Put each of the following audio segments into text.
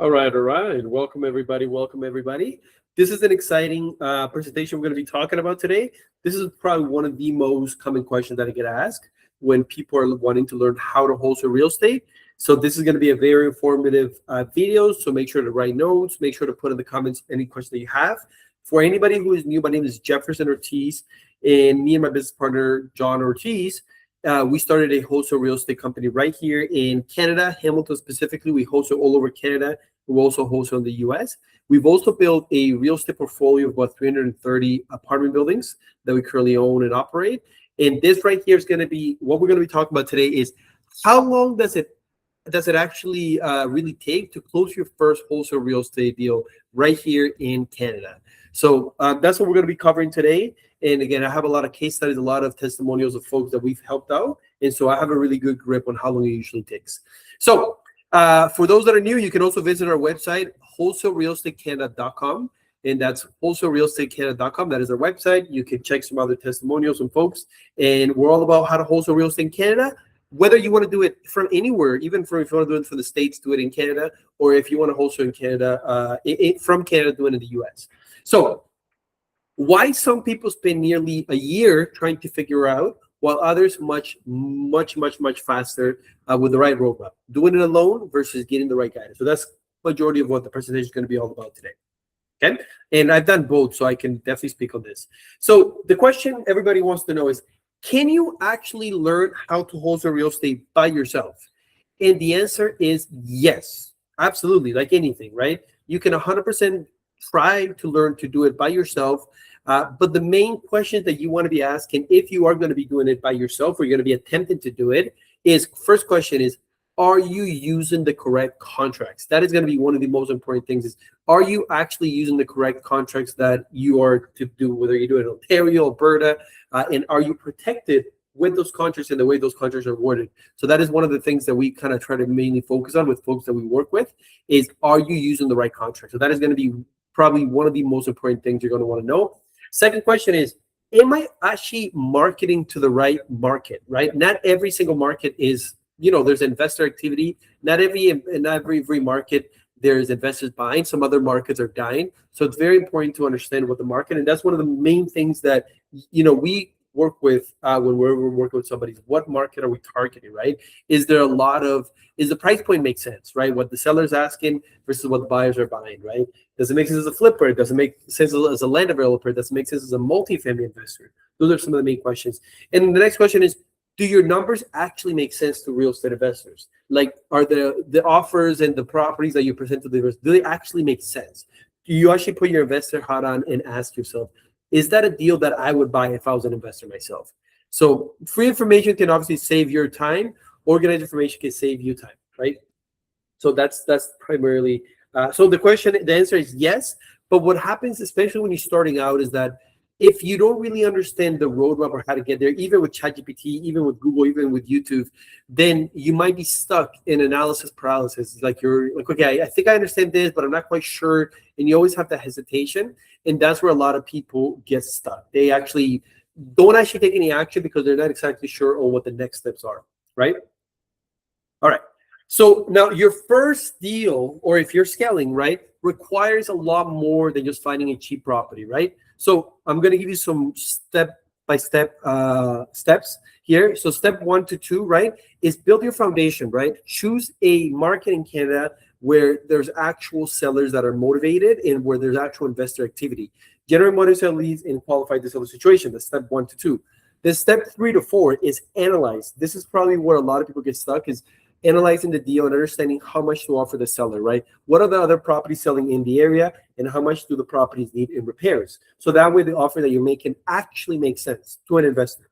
All right, all right. Welcome, everybody. Welcome, everybody. This is an exciting presentation we're going to be talking about today. This is probably one of the most common questions that I get asked when people are wanting to learn how to wholesale real estate. So this is going to be a very informative video. So make sure to write notes. Make sure to put in the comments any questions that you have. For anybody who is new, my name is Jefferson Ortiz, and me and my business partner, John Ortiz, we started a wholesale real estate company right here in Canada, Hamilton specifically. We wholesale all over Canada. We also wholesale in the US. We've also built a real estate portfolio of about 330 apartment buildings that we currently own and operate. And this right here is going to be what we're going to be talking about today is how long does it actually really take to close your first wholesale real estate deal right here in Canada? So that's what we're going to be covering today. And again, I have a lot of case studies, a lot of testimonials of folks that we've helped out. And so I have a really good grip on how long it usually takes. So for those that are new, you can also visit our website, wholesalerealestatecanada.com. And that's wholesalerealestatecanada.com. That is our website. You can check some other testimonials from folks. And we're all about how to wholesale real estate in Canada. Whether you want to do it from anywhere, even if you want to do it from the States, do it in Canada. Or if you want to wholesale in Canada, from Canada, do it in the US. So why some people spend nearly a year trying to figure out, while others much faster with the right roadmap, doing it alone versus getting the right guidance. So that's majority of what the presentation is going to be all about today. Okay, and I've done both, so I can definitely speak on this. So the question everybody wants to know is, can you actually learn how to wholesale real estate by yourself? And the answer is yes, absolutely, like anything, right? You can 100% try to learn to do it by yourself. But the main question that you want to be asking, if you are going to be doing it by yourself or you're going to be attempting to do it, is first question is, are you using the correct contracts? That is going to be one of the most important things is, are you actually using the correct contracts that you are to do, whether you do it in Ontario, Alberta, and are you protected with those contracts and the way those contracts are worded? So that is one of the things that we kind of try to mainly focus on with folks that we work with is, are you using the right contract? So that is going to be probably one of the most important things you're going to want to know. Second question is, am I actually marketing to the right market, right? Not every single market is, there's investor activity. Not every market there's investors buying. Some other markets are dying. So it's very important to understand what the market, and that's one of the main things that, we work with when we're working with somebody. What market are we targeting, right? Is the price point make sense, right? What the seller's asking versus what the buyers are buying, right? Does it make sense as a flipper? Does it make sense as a land developer? Does it make sense as a multifamily investor? Those are some of the main questions. And the next question is, do your numbers actually make sense to real estate investors? Like, are the offers and the properties that you present to the investors, do they actually make sense? Do you actually put your investor hat on and ask yourself, is that a deal that I would buy if I was an investor myself? So free information can obviously save your time. Organized information can save you time, right? So that's primarily. So the answer is yes. But what happens, especially when you're starting out, is that if you don't really understand the roadmap or how to get there, even with ChatGPT, even with Google, even with YouTube, then you might be stuck in analysis paralysis. Like you're like, okay, I think I understand this, but I'm not quite sure. And you always have that hesitation. And that's where a lot of people get stuck. They actually don't take any action because they're not exactly sure on what the next steps are, right? All right. So now your first deal, or if you're scaling, right, requires a lot more than just finding a cheap property, right? So I'm going to give you some step-by-step steps here. So step 1 to 2, right, is build your foundation, right? Choose a market in Canada where there's actual sellers that are motivated and where there's actual investor activity. Generate money sell leads and qualify the seller situation. That's step 1 to 2. Then step 3 to 4 is analyze. This is probably where a lot of people get stuck, is analyzing the deal and understanding how much to offer the seller, right? What are the other properties selling in the area and how much do the properties need in repairs? So that way the offer that you make can actually make sense to an investor.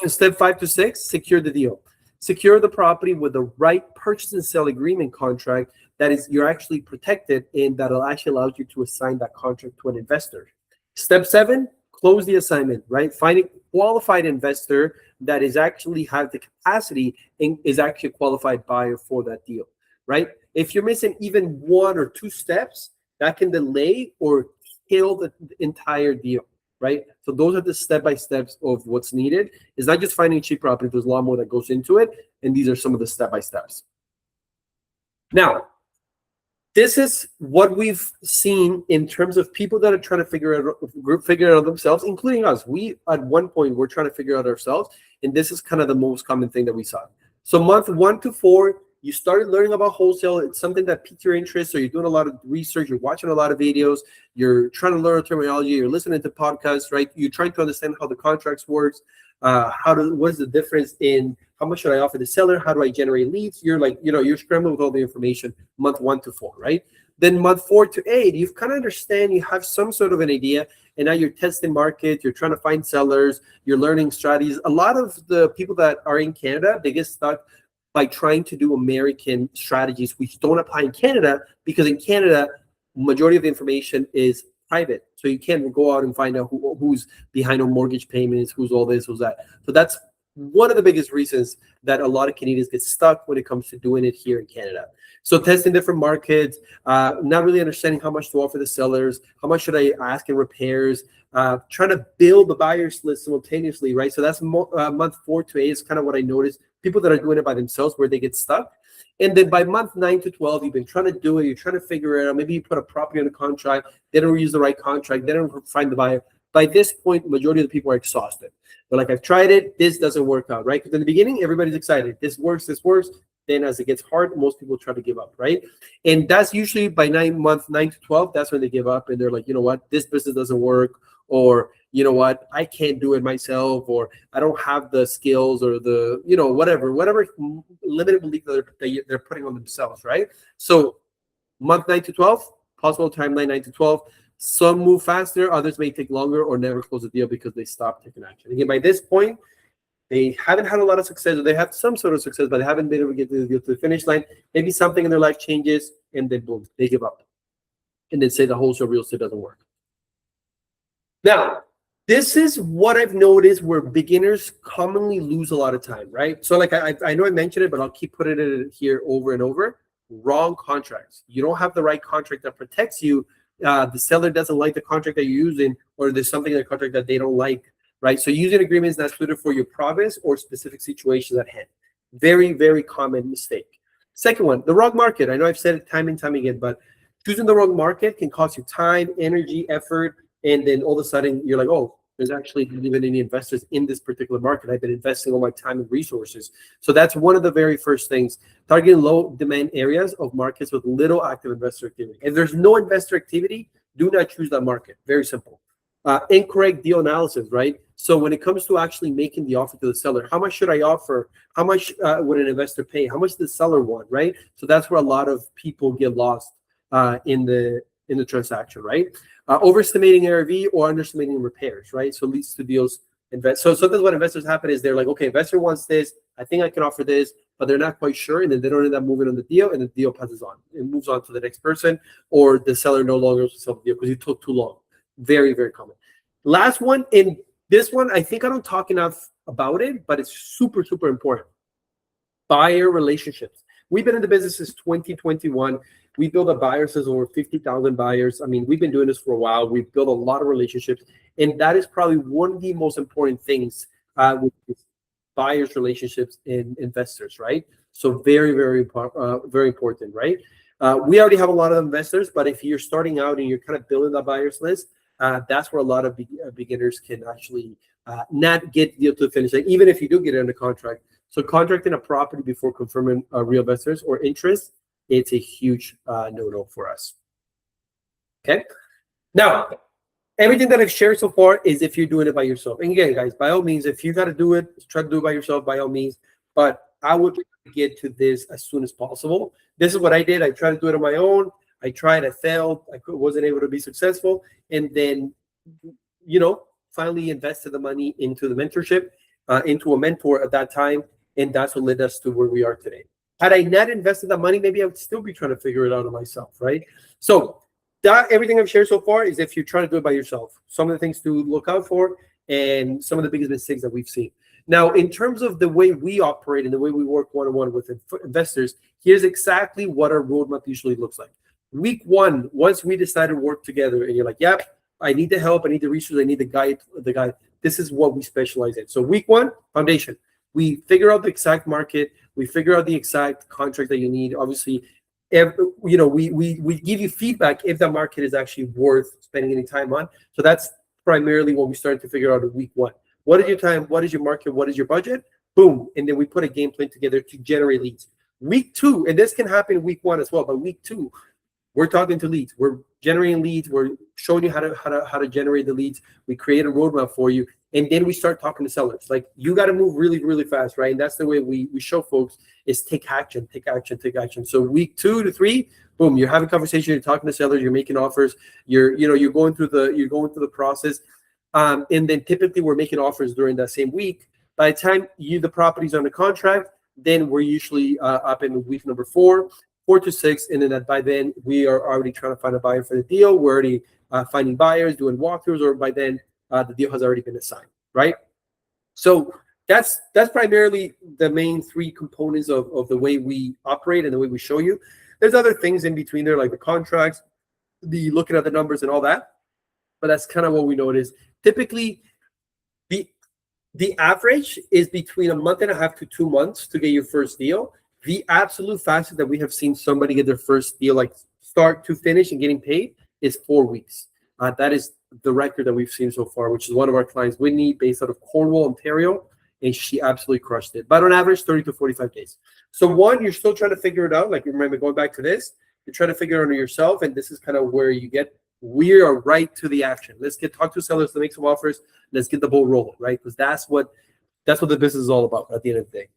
Step 5 to 6, secure the deal. Secure the property with the right purchase and sell agreement contract that is you're actually protected and that'll actually allow you to assign that contract to an investor. Step 7, close the assignment, right? Find a qualified investor that is actually have the capacity and is actually a qualified buyer for that deal, right? If you're missing even 1 or 2 steps, that can delay or kill the entire deal, right? So those are the step-by-steps of what's needed. It's not just finding a cheap property. There's a lot more that goes into it, and these are some of the step-by-steps. Now, this is what we've seen in terms of people that are trying to figure it out themselves, including us. We at one point were trying to figure out ourselves, and this is kind of the most common thing that we saw. So month 1 to 4, you started learning about wholesale. It's something that piqued your interest, so you're doing a lot of research, you're watching a lot of videos, you're trying to learn terminology, you're listening to podcasts, right? You're trying to understand how the contracts works, what is the difference in how much should I offer the seller? How do I generate leads? You're like, you're scrambling with all the information month 1 to 4, right? Then month 4 to 8, you've kind of understand, you have some sort of an idea, and now you're testing market, you're trying to find sellers, you're learning strategies. A lot of the people that are in Canada, they get stuck by trying to do American strategies, which don't apply in Canada, because in Canada, majority of the information is private. So you can't go out and find out who's behind on mortgage payments, who's all this, who's that. So that's one of the biggest reasons that a lot of Canadians get stuck when it comes to doing it here in Canada. So testing different markets, not really understanding how much to offer the sellers, how much should I ask in repairs, trying to build the buyers list simultaneously, right? So that's month 4 to 8 is kind of what I noticed. People that are doing it by themselves, where they get stuck. And then by month 9 to 12, you've been trying to do it, you're trying to figure it out. Maybe you put a property on the contract, they don't use the right contract, they don't find the buyer. By this point, majority of the people are exhausted. They're like, I've tried it, this doesn't work out, right? Because in the beginning, everybody's excited. This works, this works. Then as it gets hard, most people try to give up, right? And that's usually by month 9 to 12, that's when they give up and they're like, you know what, this business doesn't work, or you know what, I can't do it myself, or I don't have the skills, or the, whatever limited belief that they're putting on themselves, right? So month 9 to 12, possible timeline 9 to 12. Some move faster, others may take longer, or never close the deal because they stop taking action. Again, by this point, they haven't had a lot of success, or they have some sort of success, but they haven't been able to get the deal to the finish line. Maybe something in their life changes, and then boom, they give up. And then say the wholesale real estate doesn't work. Now, this is what I've noticed where beginners commonly lose a lot of time, right? So like I know I mentioned it, but I'll keep putting it here over and over. Wrong contracts. You don't have the right contract that protects you. The seller doesn't like the contract that you're using, or there's something in the contract that they don't like, right? So using agreements not suited for your province or specific situations at hand. Very, very common mistake. Second one, the wrong market. I know I've said it time and time again, but choosing the wrong market can cost you time, energy, effort, and then all of a sudden you're like, oh, there's actually not even any investors in this particular market. I've been investing all my time and resources. So that's one of the very first things. Targeting low demand areas of markets with little active investor activity. If there's no investor activity, do not choose that market. Very simple. Incorrect deal analysis, right? So when it comes to actually making the offer to the seller, how much should I offer? How much would an investor pay? How much does the seller want, right? So that's where a lot of people get lost in the transaction, right? Overestimating ARV or underestimating repairs, right? So leads to deals. So sometimes what investors happen is they're like, okay, investor wants this, I think I can offer this, but they're not quite sure, and then they don't end up moving on the deal, and the deal passes on. It moves on to the next person, or the seller no longer wants to sell the deal because it took too long. Very, very common. Last one, and this one, I think I don't talk enough about it, but it's super, super important. Buyer relationships. We've been in the business since 2021. We built a buyer list over 50,000 buyers. I mean, we've been doing this for a while. We've built a lot of relationships, and that is probably one of the most important things with buyers, relationships, and investors, right? So very, very important, right? We already have a lot of investors, but if you're starting out and you're kind of building that buyers list, that's where a lot of beginners can actually not get the deal to the finish line, even if you do get it under contract. So contracting a property before confirming real investors or interest, it's a huge no-no for us. Okay. Now, everything that I've shared so far is if you're doing it by yourself. And again, guys, by all means, if you got to do it, try to do it by yourself, by all means. But I would get to this as soon as possible. This is what I did. I tried to do it on my own. I tried, I failed. I wasn't able to be successful. And then, finally invested the money into the mentorship, into a mentor at that time. And that's what led us to where we are today. Had I not invested the money, maybe I would still be trying to figure it out on myself, right? So that everything I've shared so far is if you're trying to do it by yourself. Some of the things to look out for and some of the biggest mistakes that we've seen. Now, in terms of the way we operate and the way we work one-on-one with investors, here's exactly what our roadmap usually looks like. Week one, once we decide to work together and you're like, yep, I need the help, I need the resources, I need the guide. This is what we specialize in. So week one, foundation. We figure out the exact market. We figure out the exact contract that you need. Obviously, we give you feedback if the market is actually worth spending any time on. So that's primarily what we started to figure out in week 1. What is your time? What is your market? What is your budget? Boom. And then we put a game plan together to generate leads. Week 2, and this can happen in week 1 as well, but week 2, we're talking to leads. We're generating leads. We're showing you how to generate the leads. We create a roadmap for you. And then we start talking to sellers. Like, you got to move really, really fast, right? And that's the way we show folks is take action, take action, take action. So week 2 to 3, boom, you're having conversation, you're talking to sellers, you're making offers, you're going through the process. And then typically we're making offers during that same week. By the time the property's under contract, then we're usually up in week number 4 to 6, and then by then we are already trying to find a buyer for the deal. We're already finding buyers, doing walkthroughs, or by then the deal has already been assigned, right? So that's primarily the main 3 components of the way we operate and the way we show you. There's other things in between there, like the contracts, the looking at the numbers and all that, but that's kind of what we notice. Typically, the average is between a month and a half to 2 months to get your first deal. The absolute fastest that we have seen somebody get their first deal, like start to finish and getting paid, is 4 weeks. That is the record that we've seen so far, which is one of our clients, Whitney, based out of Cornwall, Ontario, and she absolutely crushed it. But on average, 30 to 45 days. So 1, you're still trying to figure it out. Like, remember, going back to this, you're trying to figure it out yourself, and this is kind of where we are right to the action. Let's talk to sellers, let's make some offers, let's get the ball rolling, right? Because that's what the business is all about at the end of the day.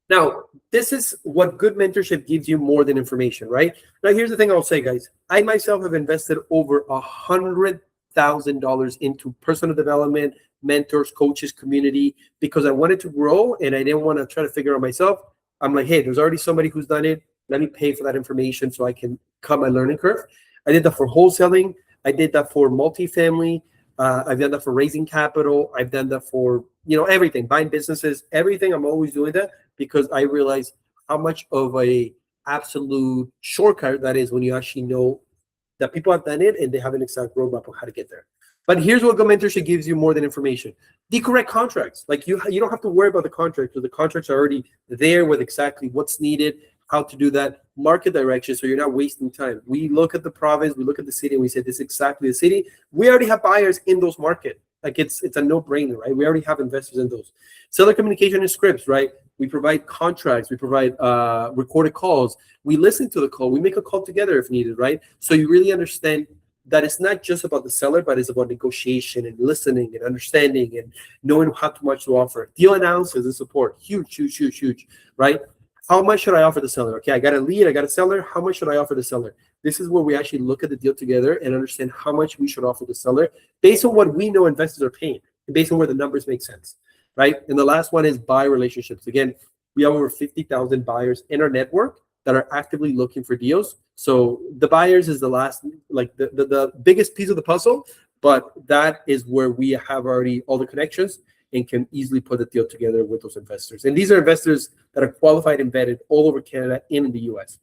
Now, this is what good mentorship gives you more than information, right? Now, here's the thing I'll say, guys. I myself have invested over $100,000 into personal development, mentors, coaches, community, because I wanted to grow and I didn't want to try to figure it out myself. I'm like, hey, there's already somebody who's done it. Let me pay for that information so I can cut my learning curve. I did that for wholesaling. I did that for multifamily. I've done that for raising capital. I've done that for, everything, buying businesses, everything. I'm always doing that because I realize how much of a absolute shortcut that is when you actually know that people have done it and they have an exact roadmap on how to get there. But here's what good mentorship gives you more than information. The correct contracts. Like, you don't have to worry about the contracts, because the contracts are already there with exactly what's needed, how to do that, market direction, so you're not wasting time. We look at the province, we look at the city, and we say, this is exactly the city. We already have buyers in those markets. Like, it's a no-brainer, right? We already have investors in those. Seller communication and scripts, right? We provide contracts, we provide recorded calls. We listen to the call, we make a call together if needed, right? So you really understand that it's not just about the seller, but it's about negotiation and listening and understanding and knowing how much to offer. Deal analysis and support, huge, right? How much should I offer the seller? Okay, I got a lead, I got a seller. How much should I offer the seller? This is where we actually look at the deal together and understand how much we should offer the seller based on what we know investors are paying and based on where the numbers make sense, right? And the last one is buyer relationships. Again, we have over 50,000 buyers in our network that are actively looking for deals. So the buyers is the last, like the biggest piece of the puzzle, but that is where we have already all the connections and can easily put the deal together with those investors. And these are investors that are qualified and vetted all over Canada and in the US.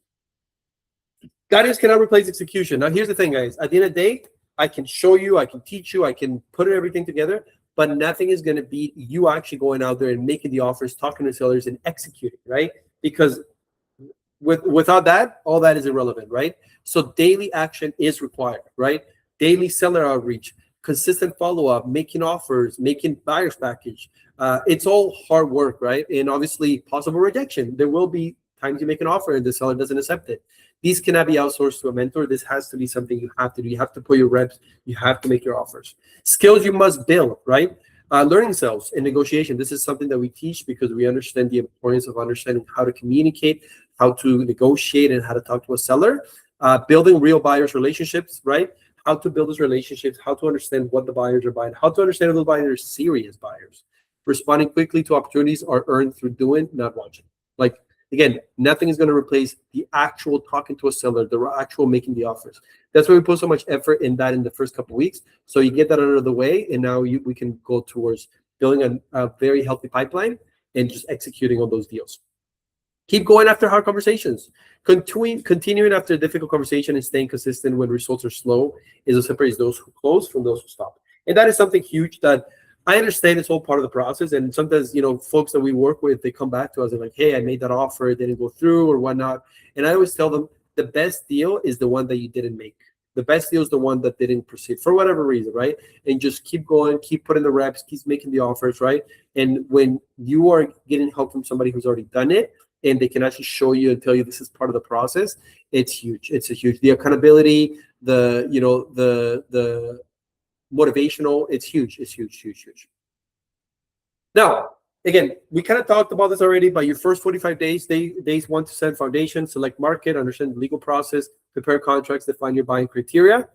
Guidance cannot replace execution. Now, here's the thing, guys. At the end of the day, I can show you, I can teach you, I can put everything together, but nothing is going to beat you actually going out there and making the offers, talking to sellers, and executing, right? Because without that, all that is irrelevant, right? So daily action is required, right? Daily seller outreach, consistent follow-up, making offers, making buyer's package. It's all hard work, right? And obviously possible rejection. There will be times you make an offer and the seller doesn't accept it. These cannot be outsourced to a mentor. This has to be something you have to do. You have to put your reps. You have to make your offers. Skills you must build, right? Learning sales and negotiation. This is something that we teach because we understand the importance of understanding how to communicate, how to negotiate, and how to talk to a seller. Building real buyers relationships, right? How to build those relationships, how to understand what the buyers are buying, how to understand if those buyers are serious buyers. Responding quickly to opportunities are earned through doing, not watching. Like, again, nothing is going to replace the actual talking to a seller, the actual making the offers. That's why we put so much effort in that in the first couple of weeks. So you get that out of the way, and now we can go towards building a very healthy pipeline and just executing on those deals. Keep going after hard conversations. Continuing after a difficult conversation and staying consistent when results are slow is as separates those who close from those who stop. And that is something huge that I understand it's all part of the process. And sometimes, folks that we work with, they come back to us and like, hey, I made that offer, it didn't go through or whatnot. And I always tell them the best deal is the one that you didn't make. The best deal is the one that didn't proceed for whatever reason, right? And just keep going, keep putting the reps, keep making the offers, right? And when you are getting help from somebody who's already done it, and they can actually show you and tell you this is part of the process, it's huge. It's a huge, the accountability, the motivational, it's huge. It's huge, huge, huge. Now, again, we kind of talked about this already, but your first 45 days, days 1 to 7, foundation, select market, understand the legal process, prepare contracts, define your buying criteria.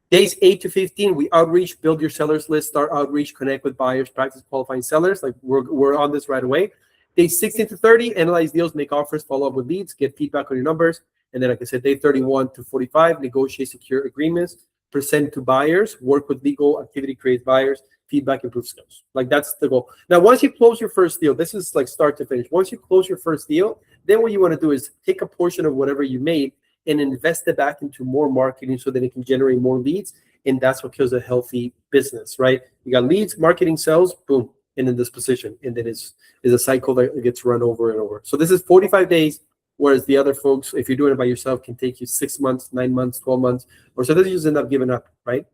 Days 8 to 15, we outreach, build your sellers list, start outreach, connect with buyers, practice qualifying sellers. Like we're on this right away. Days 16 to 30, analyze deals, make offers, follow up with leads, get feedback on your numbers. And then, like I said, day 31 to 45, negotiate secure agreements, present to buyers, work with legal activity, create buyers, feedback, improve skills. Like that's the goal. Now, once you close your first deal, this is like start to finish. Once you close your first deal, then what you want to do is take a portion of whatever you made and invest it back into more marketing so that it can generate more leads. And that's what kills a healthy business, right? You got leads, marketing, sales, boom, and then disposition. And then it's a cycle that gets run over and over. So this is 45 days, whereas the other folks, if you're doing it by yourself, can take you 6 months, 9 months, 12 months, or sometimes you just end up giving up, right?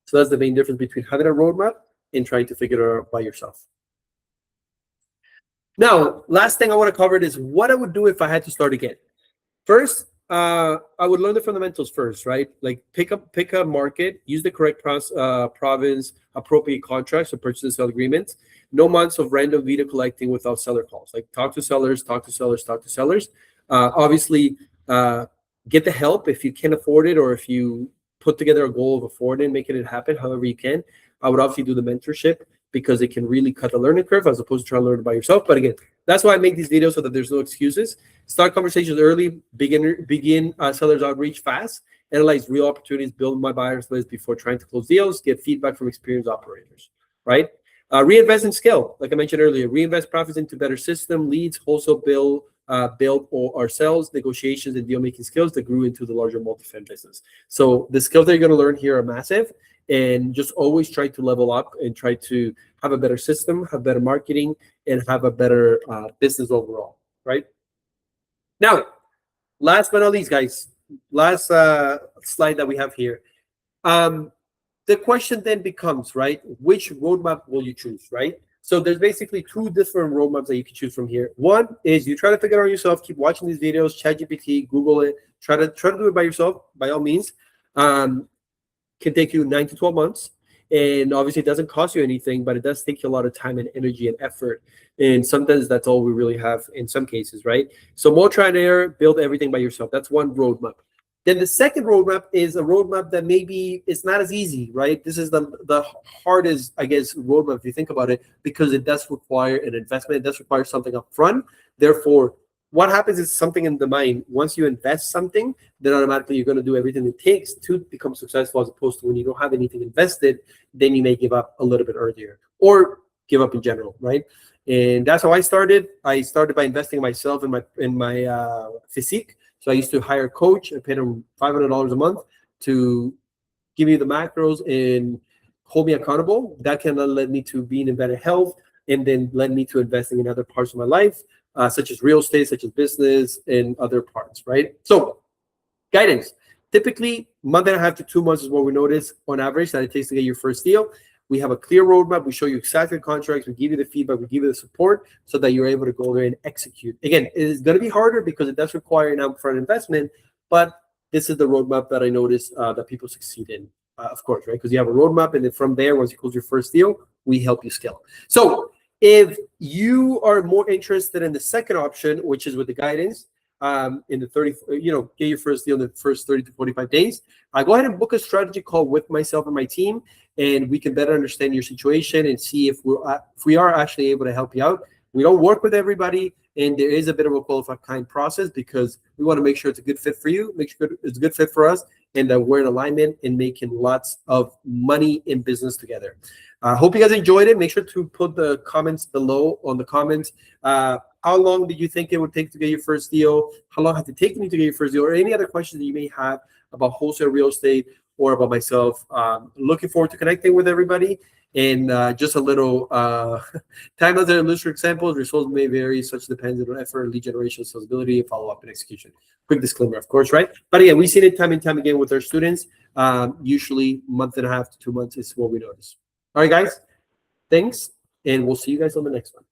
So that's the main difference between having a roadmap and trying to figure it out by yourself. Now, last thing I want to cover is what I would do if I had to start again. First, I would learn the fundamentals first, right? Like pick a market, use the correct province, appropriate contracts or purchase and sale agreements. No months of random video collecting without seller calls. Like talk to sellers. Obviously, get the help if you can afford it, or if you put together a goal of affording, making it happen, however you can. I would obviously do the mentorship because it can really cut the learning curve as opposed to trying to learn it by yourself. But again, that's why I make these videos so that there's no excuses. Start conversations early, begin sellers outreach fast, analyze real opportunities, build my buyers list before trying to close deals, get feedback from experienced operators, right? Reinvest in scale. Like I mentioned earlier, reinvest profits into better system, leads, wholesale build or sales, negotiations, and deal-making skills that grew into the larger multi-fan business. So the skills that you're going to learn here are massive, and just always try to level up and try to have a better system, have better marketing, and have a better business overall, right? Now, last but not least, guys, last slide that we have here. The question then becomes, right, which roadmap will you choose, right? So there's basically 2 different roadmaps that you can choose from here. One is you try to figure it out yourself, keep watching these videos, ChatGPT, Google it, try to do it by yourself, by all means. Can take you 9 to 12 months. And obviously it doesn't cost you anything, but it does take you a lot of time and energy and effort. And sometimes that's all we really have in some cases, right? So more try and error, build everything by yourself. That's one roadmap. Then the second roadmap is a roadmap that maybe it's not as easy, right? This is the hardest, I guess, roadmap if you think about it, because it does require an investment. It does require something up front. Therefore, what happens is something in the mind. Once you invest something, then automatically you're going to do everything it takes to become successful, as opposed to when you don't have anything invested, then you may give up a little bit earlier or give up in general, right? And that's how I started. I started by investing in myself in my physique. So I used to hire a coach. I paid him $500 a month to give me the macros and hold me accountable. That kind of led me to being in better health, and then led me to investing in other parts of my life, such as real estate, such as business, and other parts, right? So guidance. Typically, month and a half to 2 months is what we notice on average that it takes to get your first deal. We have a clear roadmap. We show you exactly the contracts. We give you the feedback. We give you the support so that you're able to go there and execute. Again, it is going to be harder because it does require an upfront investment, but this is the roadmap that I noticed that people succeed in, of course, right? Because you have a roadmap, and then from there, once you close your first deal, we help you scale. So if you are more interested in the second option, which is with the guidance, in the 30, get your first deal in the first 30 to 45 days, go ahead and book a strategy call with myself and my team, and we can better understand your situation and see if we are actually able to help you out. We don't work with everybody, and there is a bit of a qualified process because we want to make sure it's a good fit for you, make sure it's a good fit for us, and that we're in alignment and making lots of money in business together. I hope you guys enjoyed it. Make sure to put the comments below on the comments. How long did you think it would take to get your first deal? How long has it taken you to get your first deal? Or any other questions that you may have about wholesale real estate or about myself. Looking forward to connecting with everybody. And just a little time as an illustrative example, results may vary, such depends on effort, lead generation, scalability, follow-up, and execution. Quick disclaimer, of course, right? But again, we've seen it time and time again with our students. Usually month and a half to 2 months is what we notice. All right, guys, thanks, and we'll see you guys on the next one.